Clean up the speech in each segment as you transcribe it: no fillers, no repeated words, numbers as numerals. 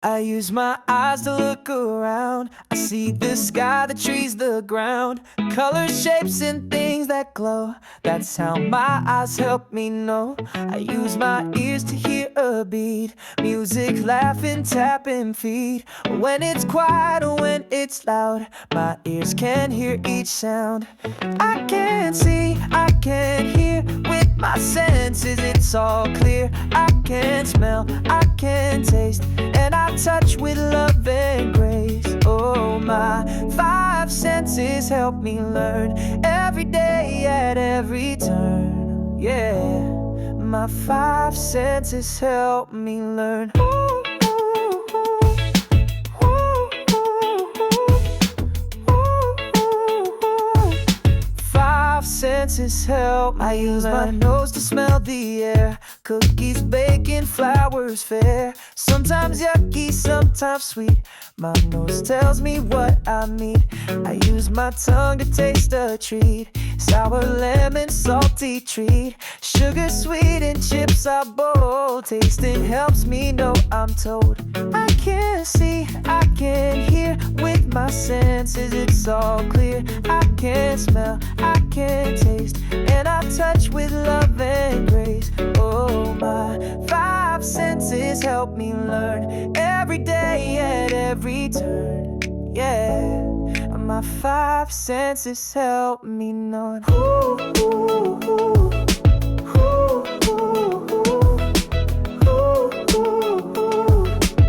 I use my eyes to look around. I see the sky, the trees, the ground, colors, shapes, and things that glow. That's how my eyes help me know. I use my ears to hear a beat, music, laughing, tapping feet. When it's quiet or when it's loud, my ears can hear each sound. I can't see, I can't hear with my senses, it's all clear. I can smell, I can taste, and I touch with love and grace. Oh, my five senses help me learn every day at every turn. Yeah, my five senses help me learn. Senses help me. I use my nose to smell the air, cookies, bacon, flowers, fair. Sometimes yucky, sometimes sweet. My nose tells me what I need. I use my tongue to taste a treat, sour lemon, salty treat, sugar sweet and chips are bold. Tasting helps me know I'm told. I can see, I can hear with my senses, it's all clear. I can smell, I can taste, and I touch with love and grace. Oh, my five senses help me learn every day at every turn. Yeah, my five senses help me know.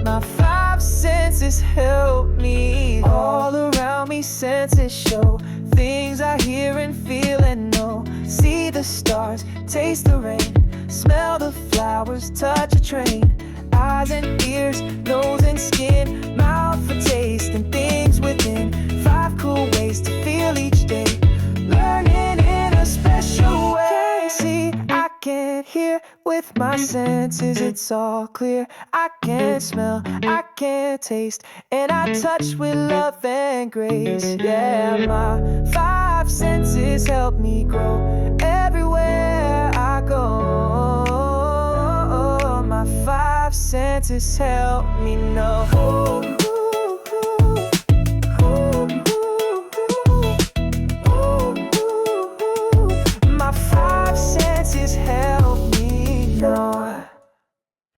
My five senses help me. All around me senses show things I hear and feel and know. See the stars, taste the rain, smell the flowers, touch a train. Eyes and ears, nose and skin, mouth for taste and things within. Five cool ways to feel each day, learning in a special way. I can't see, I can't hear with my senses, it's all clear. I can smell, I can taste, and I touch with love and grace. Yeah, my five senses help me grow everywhere I go. My five senses help me know.